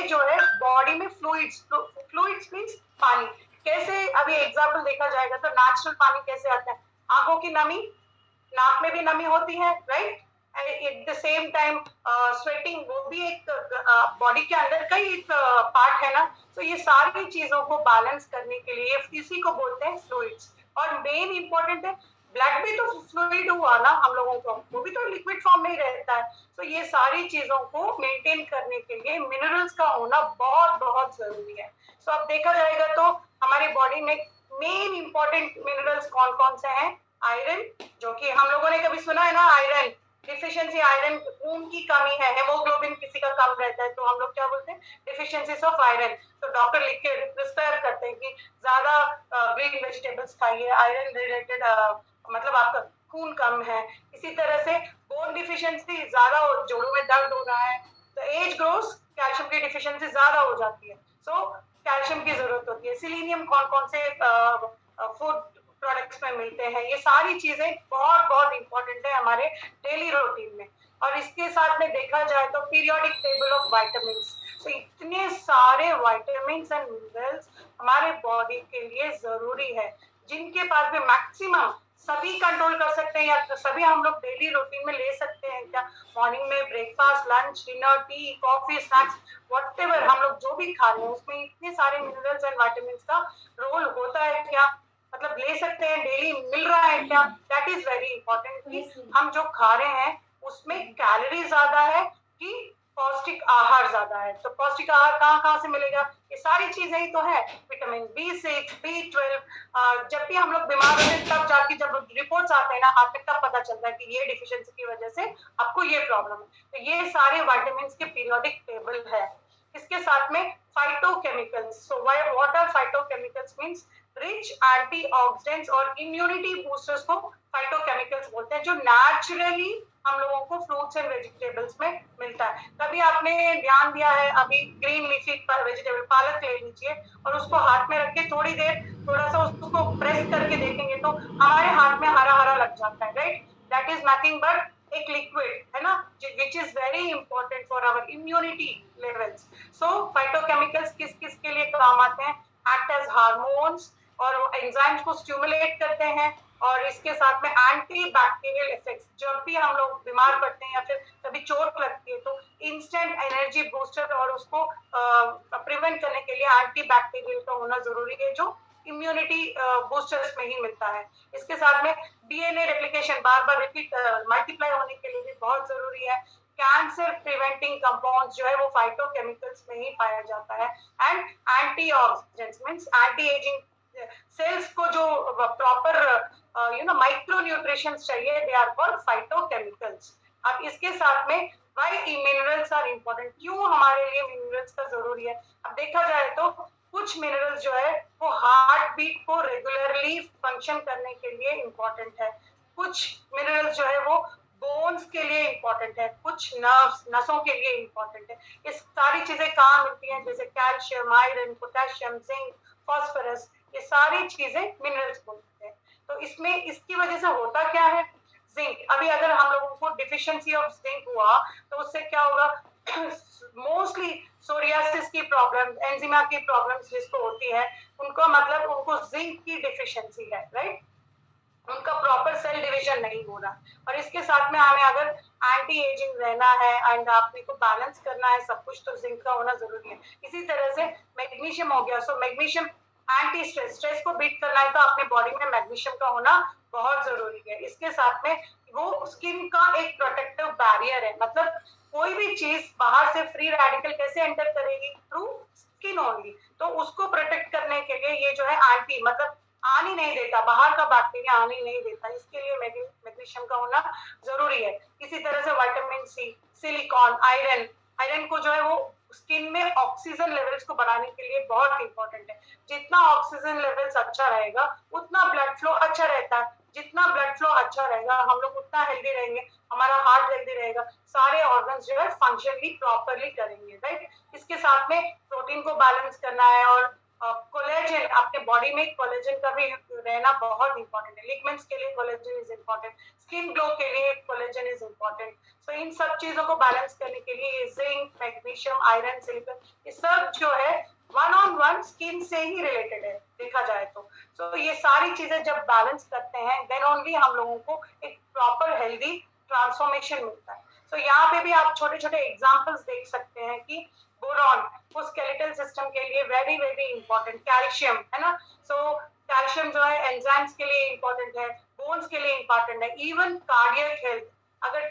जो है बॉडी में फ्लूइड्स मीन्स पानी। कैसे, अभी एग्जाम्पल देखा जाएगा तो नेचुरल पानी कैसे आता है, आंखों की नमी, नाक में भी नमी होती है, right. At the same time sweating, वो भी एक बॉडी के अंदर का ही एक पार्ट है ना। तो ये सारी चीजों को बैलेंस करने के लिए इसी को बोलते हैं फ्लूइड्स। और मेन इंपॉर्टेंट है, ब्लड भी तो फ्लूइड हुआ ना हम लोगों को, वो भी तो लिक्विड फॉर्म में ही रहता है। तो ये सारी चीजों को मेंटेन करने के लिए मिनरल्स का होना बहुत बहुत जरूरी है। सो अब देखा जाएगा तो हमारी बॉडी में मेन इंपॉर्टेंट मिनरल्स कौन कौन से हैं। आयरन, जो कि हम लोगों ने कभी सुना है ना, आयरन डिफिशियंसी, आयरन खून की कमी है, हेमोग्लोबिन किसी का कम रहता है तो हम लोग क्या बोलते हैं, डिफिशियंसीज ऑफ आयरन। तो डॉक्टर लिख के प्रिस्क्राइब करते हैं कि ज्यादा ग्रीन वेजिटेबल्स खाइए, आयरन रिलेटेड, मतलब आपका खून कम है। इसी तरह से बोन डिफिशियंसी, ज्यादा जोड़ों में दर्द हो रहा है तो एज ग्रोस, कैल्शियम की डिफिशियंसी ज्यादा हो जाती है, सो कैल्शियम की जरूरत होती है। सिलीनियम कौन कौन से फूड प्रोडक्ट्स में मिलते हैं, ये सारी चीजें बहुत बहुत इंपॉर्टेंट है हमारे डेली रूटीन में। और इसके साथ में देखा जाए तो पीरियोडिक टेबल ऑफ विटामिन, तो इतने सारे विटामिन एंड मिनरल्स हमारे बॉडी के लिए जरूरी है, जिनके पास भी मैक्सिमम सभी कंट्रोल कर सकते हैं या सभी हम लोग डेली रूटीन में ले सकते हैं क्या। मॉर्निंग में breakfast, lunch, dinner, T, coffee, snacks, whatever हम लोग जो भी खा रहे हैं उसमें इतने सारे मिनरल्स एंड विटामिन का रोल होता है क्या, मतलब ले सकते हैं, डेली मिल रहा है क्या। दैट इज वेरी इंपॉर्टेंट कि हम जो खा रहे हैं उसमें कैलोरी ज्यादा है कि पौष्टिक आहार ज्यादा है। तो पौष्टिक आहार कहाँ कहाँ से मिलेगा, ये सारी चीजें ही तो है। विटामिन B6, B12, जब भी हम लोग बीमार होते हैं तब जाके जब रिपोर्ट्स आते हैं ना हाथ में, तब पता चलता है कि ये डिफिशियंसी की वजह से आपको ये प्रॉब्लम है। तो ये सारे विटामिन के पीरियोडिक टेबल है। इसके साथ में phytochemicals, so what are phytochemicals means rich antioxidants और इम्यूनिटी बूस्टर्स को फाइटोकेमिकल्स बोलते हैं, जो नेचुरली हम लोगों को फ्रूट्स एंड वेजिटेबल्स में मिलता है। कभी आपने ध्यान दिया है, अभी ग्रीन लीफी वेजिटेबल पालक ले लीजिए और उसको हाथ में रख के थोड़ी देर थोड़ा सा उसको प्रेस करके देखेंगे तो हमारे हाथ में हरा हरा लग जाता है, right. That is nothing but एक लिक्विड है ना, which is very important for our immunity levels. So phytochemicals किस किस के लिए काम आते हैं, एक्ट एज हार्मोन्स और एंजाइम्स को स्टिमुलेट करते हैं, और इसके साथ में एंटी बैक्टीरियल इफेक्ट्स, जब भी हम लोग बीमार पड़ते हैं या फिर कभी चोट लगती है तो इंस्टेंट एनर्जी बूस्टर और उसको प्रिवेंट करने के लिए एंटी बैक्टीरियल का होना जरूरी है, जो इम्यूनिटी बूस्टर्स में ही मिलता है। इसके साथ में डीएनए रेप्लिकेशन, बार बार रिपीट मल्टीप्लाई होने के लिए भी बहुत जरूरी है। कैंसर प्रिवेंटिंग कंपाउंड्स जो है वो फाइटोकेमिकल्स में ही पाया जाता है। And antioxidants means anti aging, cells को जो प्रॉपर माइक्रो न्यूट्रिशंस चाहिए, दे आर कॉल्ड फाइटोकेमिकल्स। अब इसके साथ में व्हाई मिनरल्स आर इंपॉर्टेंट, क्यों हमारे लिए मिनरल्स का जरूरी है। अब देखा जाए तो कुछ मिनरल्स जो है वो हार्ट बीट को रेगुलरली फंक्शन करने के लिए इंपॉर्टेंट है, कुछ मिनरल्स जो है वो बोन्स के लिए इंपॉर्टेंट है, कुछ नर्व्स, नसों के लिए इंपॉर्टेंट है। ये सारी चीजें कहाँ मिलती हैं, जैसे calcium, iron, potassium, zinc, phosphorus, ये सारी चीजें मिनरल्स बोलते हैं। तो इसमें इसकी वजह से होता क्या है, जिंक, अभी अगर हम लोगों को डिफिशियंसी ऑफ जिंक हुआ तो उससे क्या होगा, मोस्टली सोरियासिस की प्रॉब्लम, एंजिमा की प्रॉब्लम्स जिसको होती है, उनको मतलब उनको जिंक की डिफिशियंसी है, राइट, उनका प्रॉपर सेल डिवीजन नहीं हो रहा। और इसके साथ में हमें अगर एंटी एजिंग रहना है एंड आपने को बैलेंस करना है सब कुछ, तो जिंक का होना जरूरी है। इसी तरह से मैग्नीशियम हो गया, सो मैग्नीशियम एंटी स्ट्रेस, स्ट्रेस को बीट करना है तो अपने बॉडी में मैग्नीशियम का होना बहुत जरूरी है। इसके साथ में वो स्किन का एक प्रोटेक्टिव बैरियर है, मतलब कोई भी चीज बाहर से फ्री रेडिकल कैसे एंटर करेगी, थ्रू स्किन ओनली, तो उसको प्रोटेक्ट करने के लिए ये जो है एंटी, मतलब आने नहीं देता, बाहर का बैक्टीरिया आने नहीं देता, इसके लिए मैग्नीशियम का होना जरूरी है। इसी तरह से vitamin C, silicon, iron, iron को जो है वो स्किन में ऑक्सीजन लेवल्स को बढ़ाने के लिए बहुत इंपॉर्टेंट है। जितना ऑक्सीजन लेवल्स अच्छा रहेगा उतना ब्लड फ्लो अच्छा रहता है, जितना ब्लड फ्लो अच्छा रहेगा हम लोग उतना हेल्दी रहेंगे, हमारा हार्ट हेल्दी रहेगा, सारे ऑर्गन्स जो है फंक्शनली प्रॉपरली करेंगे, राइट। इसके साथ में प्रोटीन को बैलेंस करना है और कोलेजन, आपके बॉडी में कोलेजन का भी रहना बहुत इंपॉर्टेंट है। लिगमेंट्स के लिए collagen is important, skin glow के लिए कोलेजन इज इंपॉर्टेंट। सो इन सब चीजों को बैलेंस करने के लिए जिंक, मैग्नीशियम, आयरन, सिलिकॉन, ये सब जो है वन ऑन वन स्किन से ही रिलेटेड है देखा जाए तो। सो ये सारी चीजें जब बैलेंस करते हैं देन ओनली हम लोगों को एक प्रॉपर हेल्दी ट्रांसफॉर्मेशन मिलता है। सो यहाँ पे भी आप छोटे छोटे एग्जाम्पल्स देख सकते हैं कि बोरॉन वो स्केलेटल सिस्टम के लिए वेरी वेरी इंपॉर्टेंट, कैल्शियम है ना। सो कैल्शियम जो है एंजाइम्स के लिए इंपॉर्टेंट है, बोन्स के लिए इंपॉर्टेंट है, इवन कार्डियक हेल्थ। अगर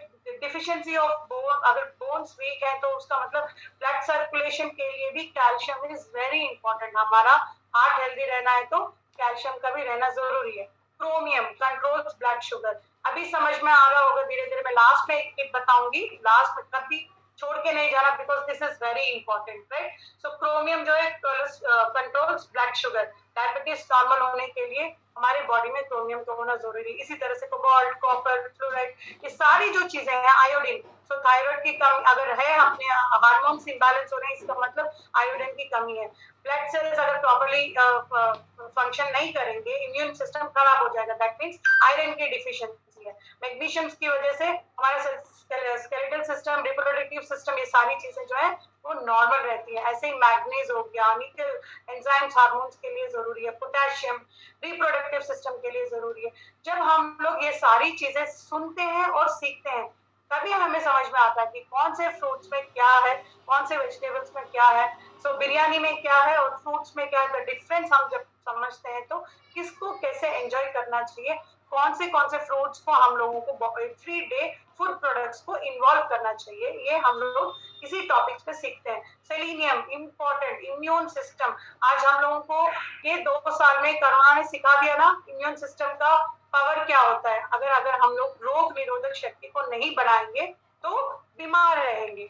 डिफिशियंसी ऑफ बोन, अगर बोन्स वीक है तो उसका मतलब ब्लड सर्कुलेशन के लिए भी कैल्शियम इज वेरी इंपॉर्टेंट। हमारा हार्ट हेल्दी रहना है तो कैल्शियम का भी रहना जरूरी है। क्रोमियम कंट्रोल्स ब्लड शुगर, अभी समझ में आ रहा होगा धीरे धीरे। मैं लास्ट में एक टिप बताऊंगी, लास्ट में कभी छोड़ के नहीं जाना because this is very important, right. So chromium जो है controls blood sugar, diabetes normal होने के लिए हमारे बॉडी में क्रोमियम का होना जरूरी है। इसी तरह से कोबाल्ट, कॉपर, फ्लोराइड, ये सारी जो चीजें हैं, आयोडीन, सो थायराइड की कमी अगर है, अपने हार्मोन्स इम्बैलेंस हो रहे हैं, इसका मतलब आयोडीन की कमी है। ब्लड सेल्स अगर प्रॉपर्ली फंक्शन नहीं करेंगे, इम्यून सिस्टम खराब हो जाएगा, दैट मीन्स आयरन की डिफिशियंसी है। मैग्नीशियम की वजह से हमारा स्केलेटल सिस्टम, रिप्रोडक्टिव सिस्टम, ये सारी चीजें जो है वो नॉर्मल रहती है। ऐसे ही मैग्नीज हो गया, निकल, एंजाइम्स हार्मोन्स के लिए जरूरी है, पोटेशियम रिप्रोडक्टिव सिस्टम के लिए जरूरी है। जब हम लोग ये सारी चीजें सुनते हैं और सीखते हैं तभी हमें समझ में आता है कि कौन से फ्रूट्स में क्या है, कौन से वेजिटेबल्स में क्या है। सो बिरयानी में क्या है और फ्रूट्स में क्या है, डिफरेंस हम जब समझते हैं तो किसको कैसे एंजॉय करना चाहिए, कौन से फ्रूट्स को हम लोगों को एवरी डे फूड प्रोडक्ट्स को इन्वॉल्व करना चाहिए, ये हम लोग इसी टॉपिक्स पे सीखते हैं। सेलेनियम इंपॉर्टेंट, इम्यून सिस्टम, आज हम लोगों को ये 2 साल में कोरोना ने सिखा दिया ना इम्यून सिस्टम का पावर क्या होता है। अगर अगर हम लोग रोग निरोधक शक्ति को नहीं बढ़ाएंगे तो बीमार रहेंगे।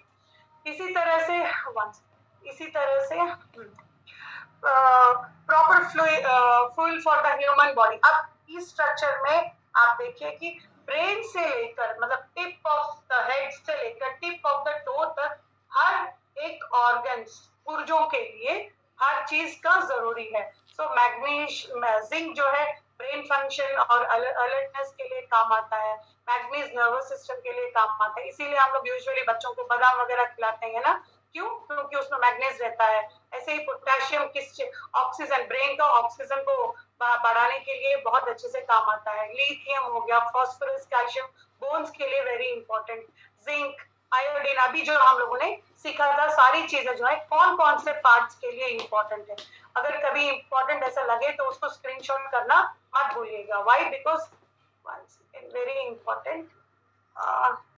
इसी तरह से proper fluid for the human body. अब इस स्ट्रक्चर में आप देखिए कि ब्रेन से लेकर, मतलब टिप ऑफ द हेड से लेकर टिप ऑफ द टो तक हर एक ऑर्गन्स, पुर्जों के लिए हर चीज का जरूरी है। सो मैग्नीज, जिंक जो है ब्रेन फंक्शन और अलर्टनेस के लिए काम आता है, मैग्नीज नर्वस सिस्टम के लिए काम आता है। इसीलिए हम लोग यूजुअली बच्चों को बादाम वगैरह खिलाते हैं ना, क्यों? क्योंकि उसमें मैग्नीज रहता है। ऐसे ही पोटेशियम किस, ऑक्सीजन, ब्रेन का ऑक्सीजन को बढ़ाने के लिए बहुत अच्छे से काम आता है। लिथियम हो गया, फास्फोरस, कैल्शियम बोन्स के लिए वेरी इंपॉर्टेंट, जिंक, आयोडीन, अभी जो हम लोगों ने सीखा था सारी चीजें जो है कौन कौन से पार्ट्स के लिए इंपॉर्टेंट है। अगर कभी इंपॉर्टेंट ऐसा लगे तो उसको स्क्रीनशॉट करना मत भूलिएगा। व्हाई? Because very important